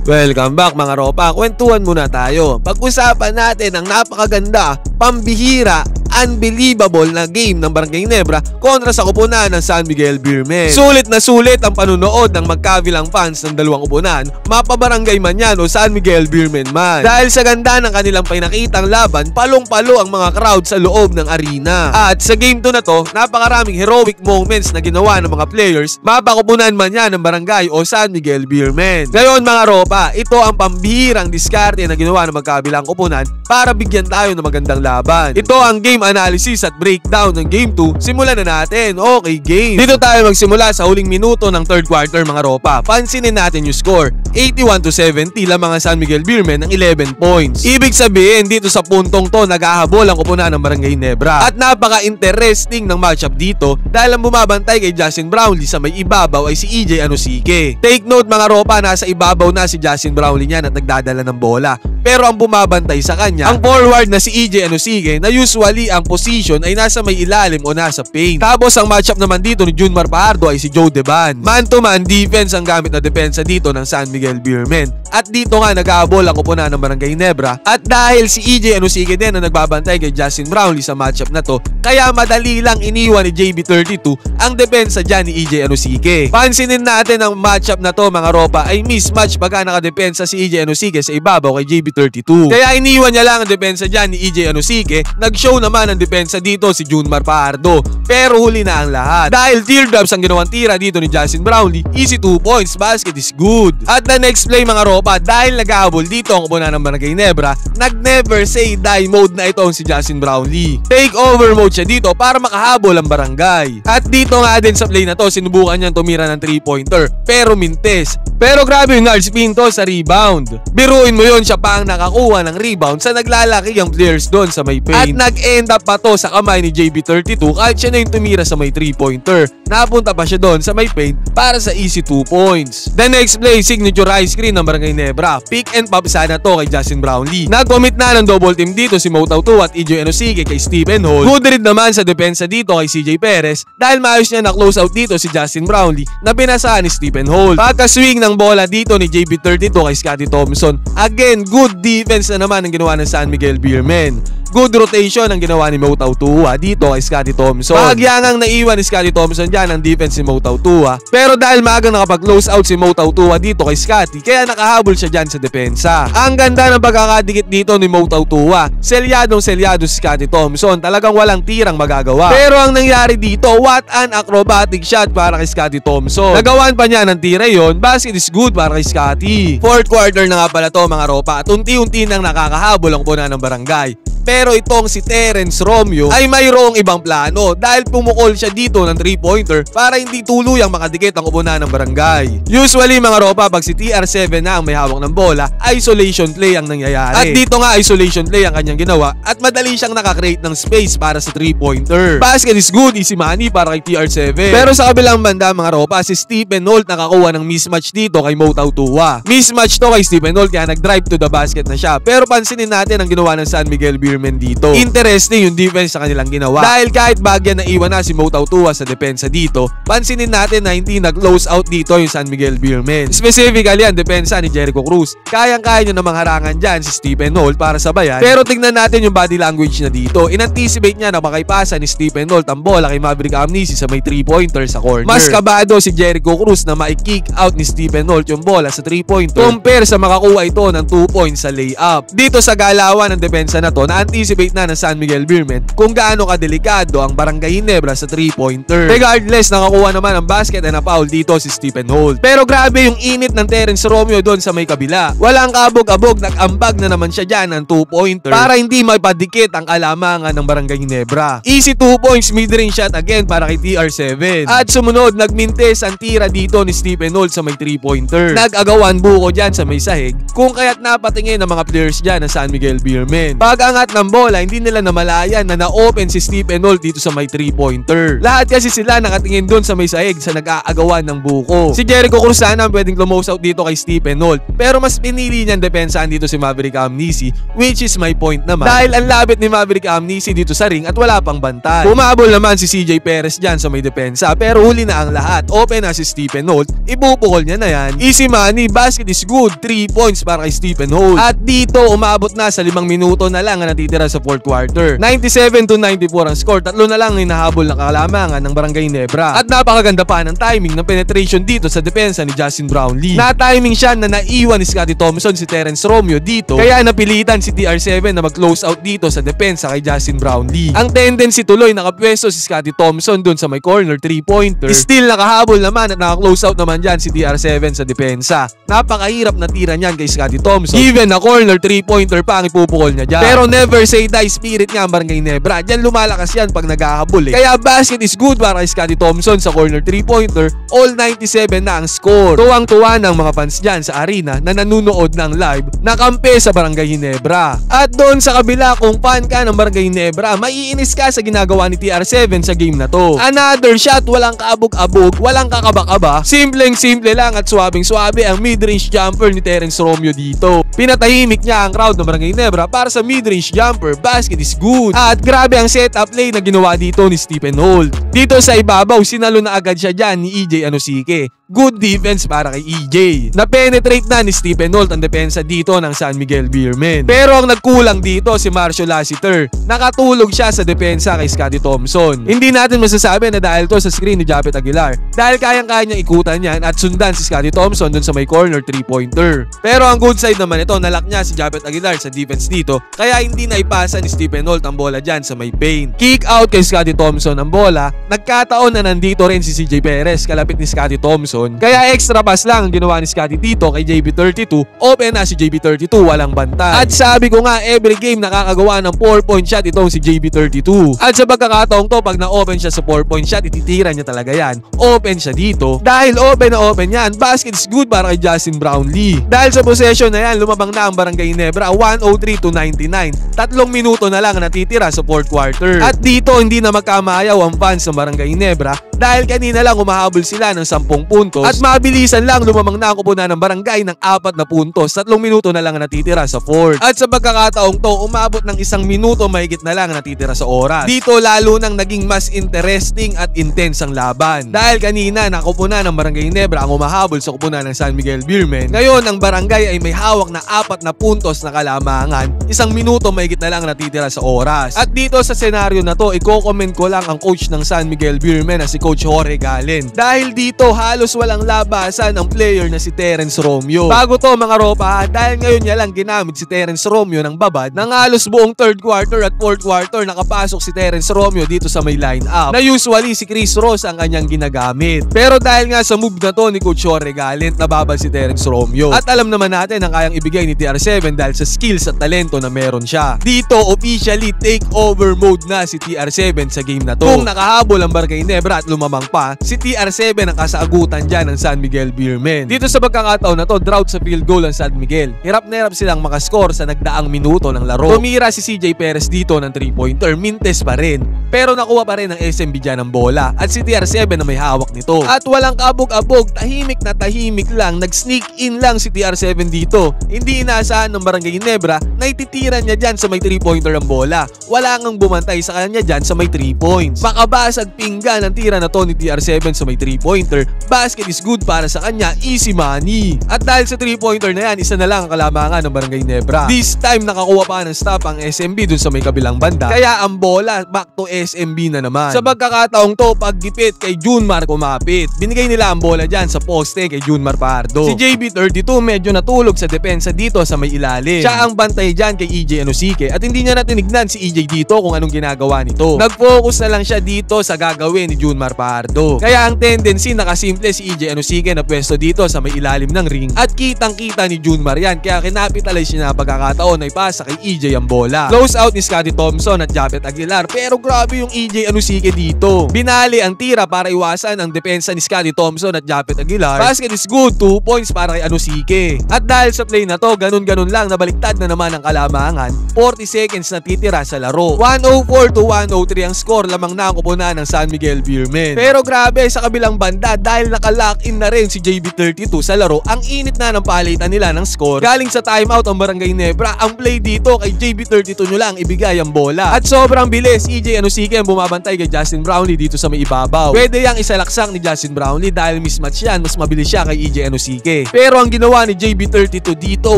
Welcome back mga ropa, kwentuhan muna tayo. Pag-usapan natin ang napakaganda, pambihira, unbelievable na game ng Barangay Ginebra kontra sa koponan ng San Miguel Beermen. Sulit na sulit ang panunood ng magkabilang fans ng dalawang koponan, mapabarangay man yan o San Miguel Beermen man. Dahil sa ganda ng kanilang pinakitang laban, palong-palo ang mga crowd sa loob ng arena. At sa game 2 na to, napakaraming heroic moments na ginawa ng mga players, mapakoponan man yan ng Barangay o San Miguel Beermen. Ngayon mga ropa, ito ang pambihirang diskarte na ginawa ng magkabilang koponan para bigyan tayo ng magandang laban. Ito ang game analysis at breakdown ng game 2. Simulan na natin. Okay, game. Dito tayo magsimula sa huling minuto ng third quarter mga ropa. Pansinin natin yung score. 81-70 lamang ang San Miguel Beermen ng 11 points. Ibig sabihin dito sa puntong to naghahabol ang koponan ng Barangay Ginebra. At napaka-interesting ng matchup dito dahil ang bumabantay kay Justin Brownlee sa may ibabaw ay si EJ Anosike. Take note mga ropa, nasa ibabaw na si Justin Brownlee niyan at nagdadala ng bola. Pero ang bumabantay sa kanya, ang forward na si EJ Anosike na usually ang position ay nasa may ilalim o nasa paint. Tapos ang matchup naman dito ni Junmar Fajardo ay si Joe Deban. Man-to-man defense ang gamit na depensa dito ng San Miguel Beermen. At dito nga nag-aabol ang koponan ng Barangay Ginebra. At dahil si EJ Anosike din ang nagbabantay kay Justin Brownlee sa matchup na to, kaya madali lang iniwan ni JB32 ang depensa dyan ni EJ Anosike. Pansinin natin ang matchup na to mga ropa ay mismatch pagka nakadepensa si EJ Anosike sa ibabaw kay JB32. Kaya iniwan niya lang ang depensa dyan ni EJ Anosike. Nag-show naman ang depensa dito si Junmar Fajardo. Pero huli na ang lahat. Dahil teardrops ang ginawang tira dito ni Justin Brownlee, easy 2 points, basket is good. At the next play mga ropa, dahil nag-ahabol dito ang koponan ng Barangay Ginebra, nag-never say die mode na itong si Justin Brownlee. Take over mode siya dito para makahabol ang Barangay. At dito nga din sa play na to, sinubukan niyang tumira ng 3-pointer pero mintes. Pero grabe yung large pinto sa rebound. Biruin mo yon, siya pa ang nakakuha ng rebound sa naglalaki ang players doon sa may paint. At nag-end up pa to sa kamay ni JB32 kahit siya na yung tumira sa may 3-pointer. Napunta pa siya doon sa may paint para sa easy 2 points. The next play, signature high screen ng Barangay Ginebra. Pick and pop sana to kay Justin Brownlee. Nag-commit na ng double team dito si Mo Tautu at EJ Anosike kay Stephen Hall. Good read naman sa depensa dito kay CJ Perez dahil maayos niya na close out dito si Justin Brownlee na binasahan ni Stephen Hall. Pagka-swing ng bola dito ni JB32 kay Scotty Thompson. Again, good defense na naman ang ginawa ng San Miguel Beermen. Good rotation ang ginawa ni Mo Tautua dito kay Scotty Thompson. Pagyangang naiwan ni Scotty Thompson dyan ang defense ni Mo Tautua. Pero dahil maagang nakapag-close out si Mo Tautua dito kay Scotty, kaya nakahabol siya dyan sa depensa. Ang ganda ng pagkakadikit dito ni Mo Tautua. Selyadong-selyado si Scotty Thompson. Talagang walang tirang magagawa. Pero ang nangyari dito, what an acrobatic shot para kay Scotty Thompson. Nagawan pa niya ng tira yon. Basket is good para kay Scotty. Fourth quarter na nga pala to mga ropa at unti-unti nang nakakahabol ang koponan ng Barangay. Pero itong si Terence Romeo ay mayroong ibang plano dahil pumukol siya dito ng 3-pointer para hindi tuluyang makadikit ang koponan ng Barangay. Usually mga ropa, pag si TR7 na ang may hawak ng bola, isolation play ang nangyayari. At dito nga isolation play ang kanyang ginawa at madali siyang nakakreate ng space para sa 3-pointer. Basket is good, easy money para kay TR7. Pero sa kabilang banda mga ropa, si Stephen Holt nakakuha ng mismatch dito kay Mo Tautua. Mismatch to kay Stephen Holt kaya nag-drive to the basket na siya. Pero pansinin natin ang ginawa ng San Miguel Beermen dito. Interesting yung defense sa kanilang ginawa. Dahil kahit bagyan na iwan na si Mo Tautua sa depensa dito, pansinin natin na hindi nag-close out dito yung San Miguel Beermen. Specifically ang depensa ni Jericho Cruz. Kayang-kaya nyo namang harangan dyan si Stephen Holt para sabayan. Pero tignan natin yung body language na dito. In-anticipate niya na makaipasa ni Stephen Holt ang bola kay Maverick Amnesia sa may 3-pointer sa corner. Mas kabado si Jericho Cruz na ma-kick out ni Stephen Holt yung bola sa 3-pointer compare sa makakuha ito ng 2 points sa layup. Dito sa galawan ng depensa na to, na-anticipate na ng San Miguel Beermen kung gaano kadelikado ang Barangay Ginebra sa 3-pointer. Regardless, nakakuha naman ang basket and na-foul dito si Stephen Holt. Pero grabe yung init ng Terence Romeo doon sa may kabila. Walang kabog-abog, nag-ambag na naman siya dyan ng 2-pointer para hindi maipadikit ang kalamangan ng Barangay Ginebra. Easy 2 points, mid-range shot again para kay TR7. At sumunod, nagmintes ang tira dito ni Stephen Holt sa may 3-pointer. Nag-agawan buko dyan sa may sahig kung kaya't napatingin ng mga players dyan ng San Miguel Beermen. Pag-angat ng bola, hindi nila namalayan na na-open si Stephen Holt dito sa may 3-pointer. Lahat kasi sila nakatingin doon sa may sahig sa nag-aagawan ng buko. Si Jericho Cruz sana pwedeng close out dito kay Stephen Holt, pero mas pinili niyang depensahan dito si Maverick Amnesia, which is my point naman. Dahil ang labit ni Maverick Amnesia dito sa ring at wala pang bantay. Bumabol naman si CJ Perez dyan sa may depensa, pero huli na ang lahat. Open na si Stephen Holt, ibubukol niya na yan. Easy money, basket is good, 3 points para kay Stephen Holt. At dito umabot na sa 5 minuto na lang ang natitira sa 4th quarter. 97-94 ang score, 3 na lang ang hinahabol na kalamangan ng Barangay Nebra. At napakaganda pa ng timing ng penetration dito sa depensa ni Justin Brownlee. Na-timing siya na naiwan ni Scottie Thompson si Terrence Romeo dito, kaya napilitan si TR7 na mag-close out dito sa depensa kay Justin Brownlee. Ang tendency tuloy, nakapwesto si Scottie Thompson dun sa may corner 3-pointer. Still nakahabol naman at naka-close out naman dyan si TR7 sa depensa. Napakahirap na tira niyan kay Scottie Thompson. Given na corner 3-pointer pa ang ipupukol niya dyan. Pero never say die spirit nga ang Barangay Nebra. Diyan lumalakas yan pag naghahabol Kaya basket is good para kay Scottie Thompson sa corner 3-pointer. All 97 na ang score. Tuwang-tuwa ng mga fans dyan sa arena na nanunood ng live na kampe sa Barangay Ginebra. At doon sa kabila, kung fan ka ng Barangay Ginebra, maiinis ka sa ginagawa ni TR7 sa game na to. Another shot, walang kaabog-abog, walang kakaba-kaba. Simpleng-simple lang at swabing-swabe ang mid-range jumper ni Terrence Romeo dito. Pinatahimik niya ang crowd ng Barangay Nebra para sa mid-range jumper. Basket is good. At grabe ang setup play na ginawa dito ni Stephen Holt. Dito sa ibabaw, sinalo na agad siya dyan ni EJ Anosike. Good defense para kay EJ. Na-penetrate na ni Stephen Holt ang depensa dito ng San Miguel Beermen. Pero ang nagkulang dito si Marshall Lassiter. Nakatulog siya sa depensa kay Scottie Thompson. Hindi natin masasabi na dahil to sa screen ni Japet Aguilar. Dahil kayang-kaya niyang ikutan yan at sundan si Scottie Thompson dun sa may corner 3-pointer. Pero ang good side naman ito, nalock niya si Japet Aguilar sa defense dito. Kaya hindi na ipasa ni Stephen Holt ang bola dyan sa may paint. Kick out kay Scottie Thompson ang bola. Nagkataon na nandito rin si CJ Perez kalapit ni Scottie Thompson. Kaya extra pass lang ang ginawa ni Scottie dito kay JB32. Open na si JB32, walang bantay. At sabi ko nga, every game nakakagawa ng 4-point shot itong si JB32. At sa pagkakataong to, pag na-open siya sa 4-point shot, ititira niya talaga yan. Open siya dito. Dahil open na open yan, basket is good para kay Justin Brownlee. Dahil sa possession na yan, lumabang na ang Barangay Nebra 103-99. 3 minuto na lang natitira sa 4th quarter. At dito, hindi na magkamayaw ang fans ng Barangay Nebra dahil kanina lang umahabol sila ng 10 puntos at mabilisan lang lumamang na ang kupunan ng Barangay ng 4 na puntos. 3 minuto na lang natitira sa 4th. At sa pagkakataong to, umabot ng 1 minuto mahigit na lang natitira sa oras. Dito lalo nang naging mas interesting at intense ang laban. Dahil kanina nakupunan ng Barangay Nebra ang umahabol sa kupunan ng San Miguel Beermen. Ngayon ang Barangay ay may hawak na 4 na puntos na kalamangan. 1 minuto mahigit na lang natitira sa oras. At dito sa senaryo na to, i-comment ko lang ang coach ng San Miguel Beermen na si Coach Jorge Galen. Dahil dito halos walang labasan ang player na si Terrence Romeo. Bago to mga ropa, dahil ngayon niya lang ginamit si Terrence Romeo ng babad, nang halos buong 3rd quarter at 4th quarter nakapasok si Terrence Romeo dito sa may line-up na usually si Chris Ross ang kanyang ginagamit. Pero dahil nga sa move na to ni Coach Jorge Galen, nababal si Terrence Romeo. At alam naman natin ang kayang ibigay ni TR7 dahil sa skills at talento na meron siya. Dito officially take over mode na si TR7 sa game na to. Kung nakahabol ang Barangay Nebra at lumamang pa, si TR7 ang kasaagutan dyan ng San Miguel Beermen. Dito sa pagkakataon na to, drought sa field goal ang San Miguel. Hirap na hirap silang makascore sa nagdaang minuto ng laro. Tumira si CJ Perez dito ng 3-pointer, mintes pa rin. Pero nakuha pa rin ng SMB dyan ng bola at si TR7 na may hawak nito. At walang kabog-abog, tahimik na tahimik lang, nag-sneak in lang si TR7 dito. Hindi inaasahan ng Barangay Nebra na ititira niya dyan sa may 3-pointer ang bola. Wala ngang bumantay sa kanya dyan sa may 3 points. Makabasag pinggan ang tira na to ni TR7 sa may 3-pointer. Basket is good para sa kanya, easy money. At dahil sa 3-pointer na yan, isa na lang ang kalamangan ng Barangay Nebra. This time nakakuha pa ng stop ang SMB dun sa may kabilang banda. Kaya ang bola back to SMB na naman. Sa pagkakataong to, paggipit kay Junmar kumapit. Binigay nila ang bola dyan sa poste kay Junmar Pardo. Si JB32 medyo natulog sa depensa dito sa may ilalim. Siya ang bantay dyan kay EJ Anosike at hindi niya natinignan si EJ dito kung anong ginagawa nito. Nag-focus na lang siya dito sa gagawin ni Junmar Junmar Fajardo. Kaya ang tendency nakasimple si EJ Anosike na pwesto dito sa may ilalim ng ring at kitang-kita ni Junmar yan, kaya kinapitalize niya na pagkakataon ay pasa kay EJ ang bola. Close out ni Scottie Thompson at Japet Aguilar, pero grabe yung EJ Anosike dito. Binali ang tira para iwasan ang depensa ni Scottie Thompson at Japet Aguilar. Basket is good, 2 points para kay Anosike. At dahil sa play na to, ganun-ganun lang, nabaliktad na naman ang kalamangan. 40 seconds na titira sa laro. 104 to 103 ang score, lamang na ang kupunan ng San Miguel Beermen. Pero grabe, sa kabilang banda, dahil naka-lock in na rin si JB32 sa laro, ang init na ng palitan nila ng score. Galing sa timeout ang Barangay Nebra, ang play dito kay JB32 nyo lang ibigay ang bola. At sobrang bilis, EJ Anosike ang bumabantay kay Justin Brownlee dito sa may ibabaw. Pwede yang isalaksak ni Justin Brownlee dahil mismatch yan, mas mabilis siya kay EJ Anosike. Pero ang ginawa ni JB32 dito,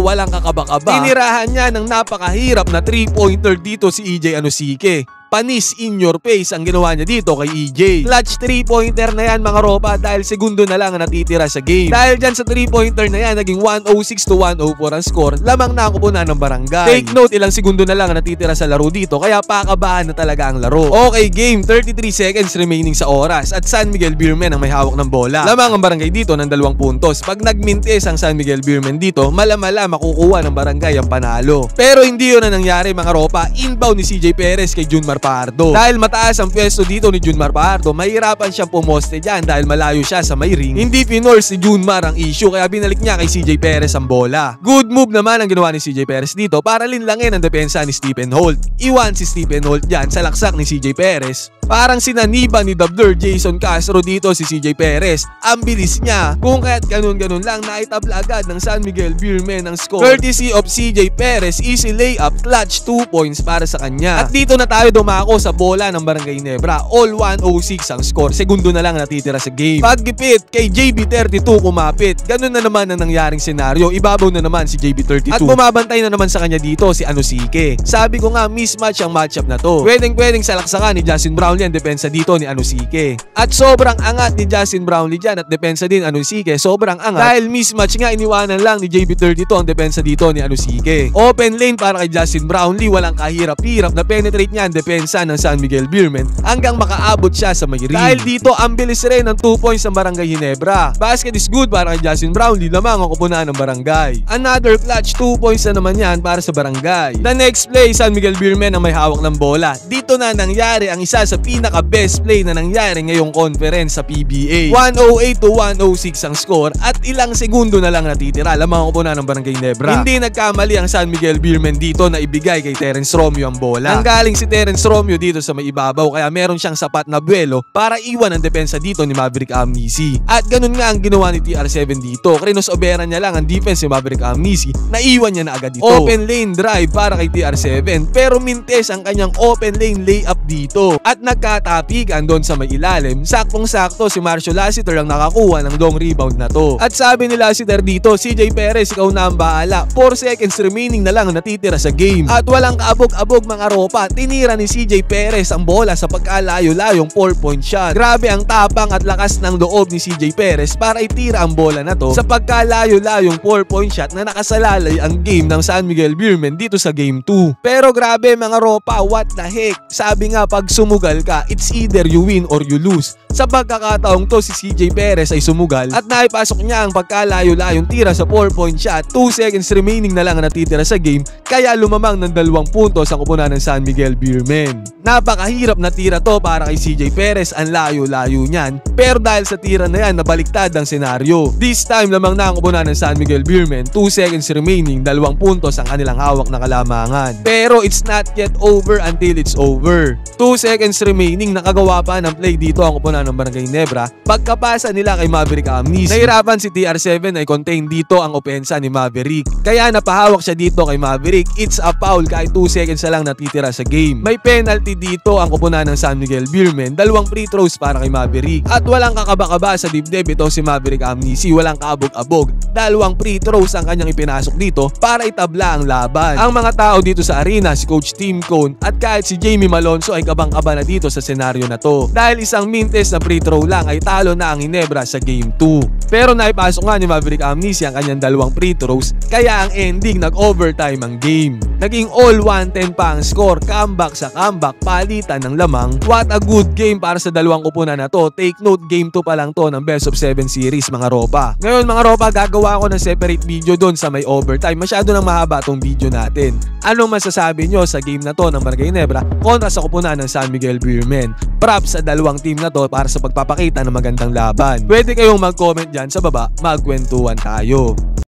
walang kakaba-kaba. Tinirahan niya ng napakahirap na 3-pointer dito si EJ Anosike. Panis in your face ang ginawa niya dito kay EJ. Clutch 3-pointer na yan mga ropa dahil segundo na lang ang natitira sa game. Dahil dyan sa 3-pointer na yan, naging 106 to 104 ang score, lamang na ang kupunan ng Barangay. Take note, ilang segundo na lang ang natitira sa laro dito, kaya pakabahan na talaga ang laro. Okay game, 33 seconds remaining sa oras at San Miguel Beermen ang may hawak ng bola. Lamang ang Barangay dito ng 2 puntos. Pag nagmintis ang San Miguel Beermen dito, malamala makukuha ng Barangay ang panalo. Pero hindi yun na nangyari mga ropa. Inbound ni CJ Perez kay Junmar Fajardo. Dahil mataas ang pwesto dito ni Junmar Fajardo, mahirapan siyang pumoste dyan dahil malayo siya sa may ring. Hindi pinorse si Junmar ang issue, kaya binalik niya kay CJ Perez ang bola. Good move naman ang ginawa ni CJ Perez dito para linlangin ang depensa ni Stephen Holt. Iwan si Stephen Holt dyan sa laksak ni CJ Perez. Parang sinaniba ni Dubler Jason Castro dito si CJ Perez. Ang bilis niya. Kung kaya't ganun-ganun lang, naitabla agad ng San Miguel Beermen ang score. Courtesy of CJ Perez, easy layup, clutch 2 points para sa kanya. At dito na tayo dumako sa bola ng Barangay Nebra. All 106 ang score. Segundo na lang natitira sa game. Paggipit kay JB32 kumapit. Ganun na naman ang nangyaring senaryo. Ibabaw na naman si JB32. At bumabantay na naman sa kanya dito si Anosike. Sabi ko nga, mismatch ang matchup na to. Pwedeng salaksakan ni Justin Brownlee ang depensa dito ni Anosike. At sobrang angat ni Justin Brownlee dyan at depensa din Anosike. Sobrang angat. Dahil mismatch nga, iniwanan lang ni JB32 ang depensa dito ni Anosike. Open lane para kay Justin Brownlee. Walang kahirap-hirap na penetrate niya ang depensa ng San Miguel Beermen hanggang makaabot siya sa may ring. Dahil dito, ang bilis rin ng 2 points ng Barangay Ginebra. Basket is good para kay Justin Brownlee, lamang ang kupunan ng Barangay. Another clutch 2 points na naman yan para sa Barangay. The next play, San Miguel Beermen ang may hawak ng bola. Dito na nangyari ang isa sa pinaka-best play na nangyari ngayong conference sa PBA. 108 to 106 ang score at ilang segundo na lang natitira, lamang ang kupunan ng Barangay Ginebra. Hindi nagkamali ang San Miguel Beermen dito na ibigay kay Terence Romeo ang bola. Nanggaling si Terence Romeo dito sa may ibabaw, kaya meron siyang sapat na buwelo para iwan ang depensa dito ni Maverick Amnisi. At ganun nga ang ginawa ni TR7 dito. Crinosoberan niya lang ang defense ni Maverick Amnisi, naiwan niya na agad dito. Open lane drive para kay TR7, pero mintes ang kanyang open lane layup dito. At nagkatapikan doon sa may ilalim. Saktong-sakto si Marcio Lassiter ang nakakuha ng long rebound na to. At sabi ni Lassiter dito, CJ Perez, ikaw na ang bahala. 4 seconds remaining na lang ang natitira sa game. At walang kaabog-abog mga ropa, tinira ni CJ Perez ang bola sa pagkalayo-layong 4-point shot. Grabe ang tapang at lakas ng loob ni CJ Perez para itira ang bola na to sa pagkalayo-layong 4-point shot na nakasalalay ang game ng San Miguel Beermen dito sa game 2. Pero grabe mga ropa, what the heck? Sabi nga, pag sumugal ka, it's either you win or you lose. Sa pagkakataong to, si CJ Perez ay sumugal at naipasok niya ang pagkalayo-layong tira sa 4-point shot. 2 seconds remaining na lang ang natitira sa game, kaya lumamang ng 2 puntos ang kupunan ng San Miguel Beermen. Napakahirap na tira to para kay CJ Perez, ang layo-layo niyan. Pero dahil sa tira na yan, nabaliktad ang senaryo. This time lamang na ang kupunan ng San Miguel Beermen. 2 seconds remaining, 2 puntos ang kanilang hawak na kalamangan. Pero it's not yet over until it's over. 2 seconds remaining, nakagawa pa ng play dito ang kupunan ng Barangay Nebra. Pagkapasa nila kay Maverick Amnisi, nahirapan si TR7 ay contain dito ang opensa ni Maverick. Kaya napahawak siya dito kay Maverick. It's a foul kahit 2 seconds na lang natitira sa game. May penalty dito ang kupunan ng San Miguel Beermen. 2 free throws para kay Maverick. At walang kakaba-kaba sa dibdib ito si Maverick Amnisi. Walang kaabog-abog. 2 free throws ang kanyang ipinasok dito para itabla ang laban. Ang mga tao dito sa arena, si Coach Tim Cone at kahit si Jamie Malonzo ay kabang-kaba na dito sa senaryo na to. Dahil isang mintes na free throw lang ay talo na ang Ginebra sa game 2. Pero naipasok nga ni Maverick Amnisi ang kanyang 2 free throws, kaya ang ending nag-overtime ang game. Naging all 110 pa ang score, comeback sa comeback, palitan ng lamang. What a good game para sa dalawang kupunan na to. Take note, game 2 pa lang to ng best of 7 series mga ropa. Ngayon mga ropa, gagawa ako ng separate video doon sa may overtime. Masyado nang mahaba tong video natin. Anong masasabi nyo sa game na to ng Barangay Ginebra kontra sa kupunan ng San Miguel Beermen? Props sa dalawang team na to para sa pagpapakita ng magandang laban. Pwede kayong mag-comment dyan sa baba, magkwentuhan tayo.